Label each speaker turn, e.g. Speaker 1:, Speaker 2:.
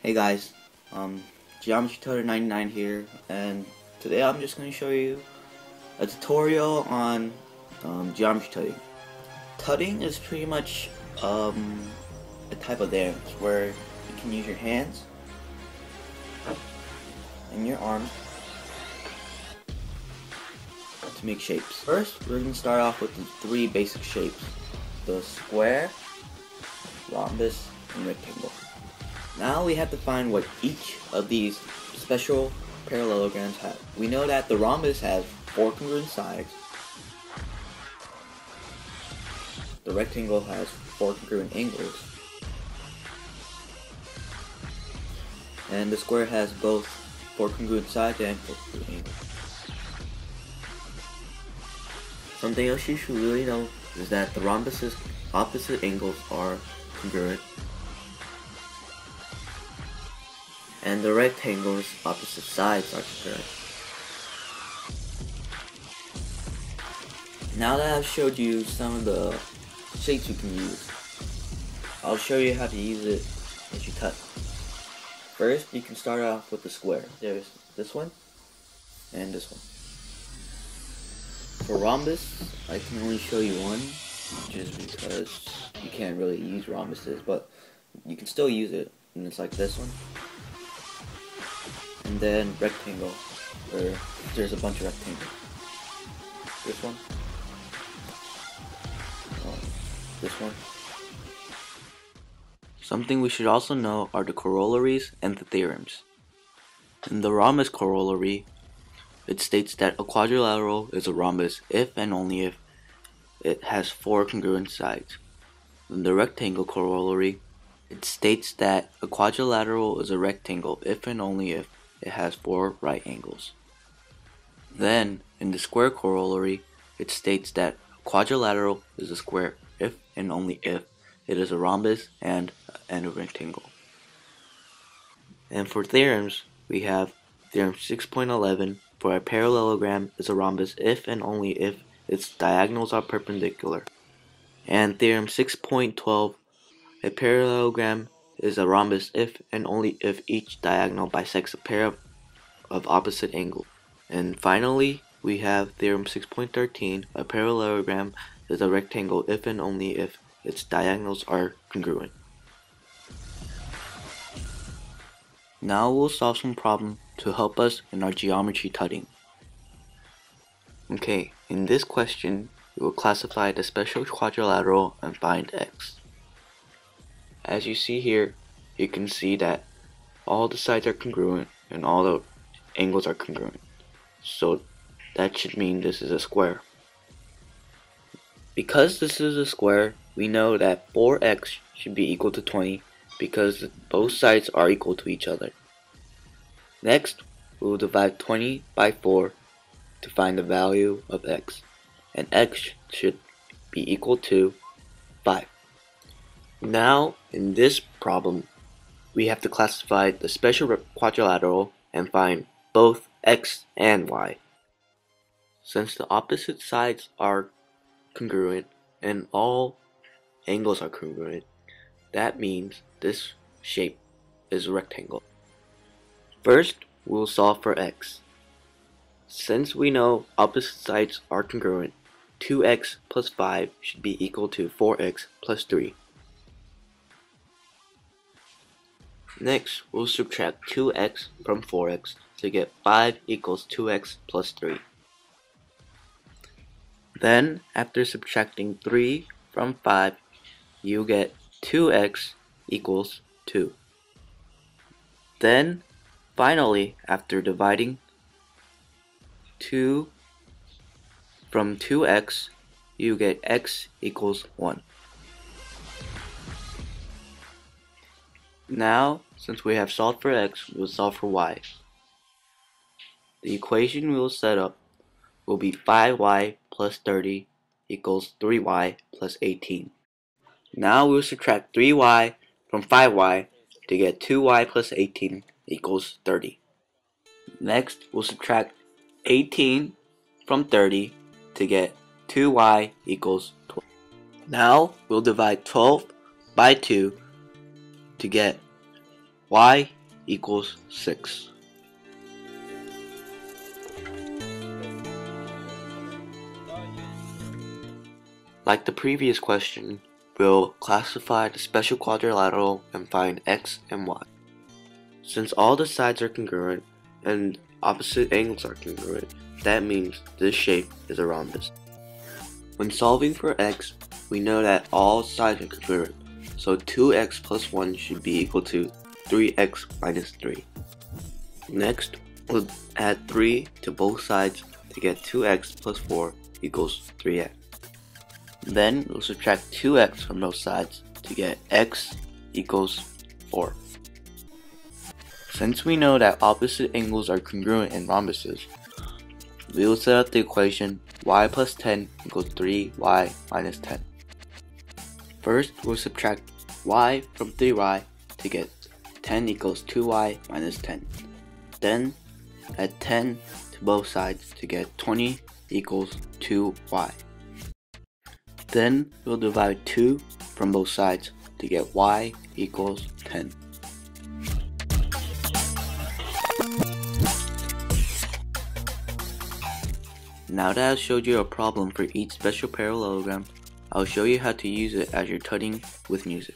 Speaker 1: Hey guys, Geometry Tutor 99 here, and today I'm just going to show you a tutorial on geometry tutting. Tutting is pretty much a type of dance where you can use your hands and your arms to make shapes. First, we're going to start off with the three basic shapes: the square, rhombus, and rectangle. Now we have to find what each of these special parallelograms have. We know that the rhombus has 4 congruent sides, the rectangle has 4 congruent angles, and the square has both 4 congruent sides and 4 congruent angles. Something else you should really know is that the rhombus's opposite angles are congruent, and the rectangle's opposite sides are congruent. Now that I've showed you some of the shapes you can use, I'll show you how to use it as you cut. First, you can start off with the square. There's this one and this one. For rhombus, I can only show you one, just because you can't really use rhombuses, but you can still use it, and it's like this one. And then rectangle, where there's a bunch of rectangles. This one. This one. Something we should also know are the corollaries and the theorems. In the rhombus corollary, it states that a quadrilateral is a rhombus if and only if it has 4 congruent sides. In the rectangle corollary, it states that a quadrilateral is a rectangle if and only if it has 4 right angles. Then, in the square corollary, it states that a quadrilateral is a square if and only if it is a rhombus and a rectangle. And for theorems, we have theorem 6.11, for a parallelogram is a rhombus if and only if its diagonals are perpendicular. And theorem 6.12, a parallelogram is a rhombus if and only if each diagonal bisects a pair of opposite angles. And finally, we have theorem 6.13, a parallelogram is a rectangle if and only if its diagonals are congruent. Now we'll solve some problems to help us in our geometry tutting. Okay, in this question, we will classify the special quadrilateral and find x. As you see here, you can see that all the sides are congruent and all the angles are congruent. So that should mean this is a square. Because this is a square, we know that 4x should be equal to 20 because both sides are equal to each other. Next, we will divide 20 by 4 to find the value of x, and x should be equal to 5. Now, in this problem, we have to classify the special quadrilateral and find both x and y. Since the opposite sides are congruent and all angles are congruent, that means this shape is a rectangle. First, we'll solve for x. Since we know opposite sides are congruent, 2x plus 5 should be equal to 4x plus 3. Next, we'll subtract 2x from 4x to get 5 equals 2x plus 3. Then, after subtracting 3 from 5, you get 2x equals 2. Then, finally, after dividing 2 from 2x, you get x equals 1. Now, since we have solved for x, we'll solve for y. The equation we will set up will be 5y plus 30 equals 3y plus 18. Now we'll subtract 3y from 5y to get 2y plus 18 equals 30. Next, we'll subtract 18 from 30 to get 2y equals 12. Now we'll divide 12 by 2 to get y equals 6. Like the previous question, we'll classify the special quadrilateral and find x and y. Since all the sides are congruent and opposite angles are congruent, that means this shape is a rhombus. When solving for x, we know that all sides are congruent, so 2x plus 1 should be equal to 3x minus 3. Next, we'll add 3 to both sides to get 2x plus 4 equals 3x. Then we'll subtract 2x from both sides to get x equals 4. Since we know that opposite angles are congruent in rhombuses, we will set up the equation y plus 10 equals 3y minus 10. First, we'll subtract y from 3y to get 10 equals 2y minus 10. Then, add 10 to both sides to get 20 equals 2y. Then, we'll divide 2 from both sides to get y equals 10. Now that I've showed you a problem for each special parallelogram, I'll show you how to use it as you're tutting with music.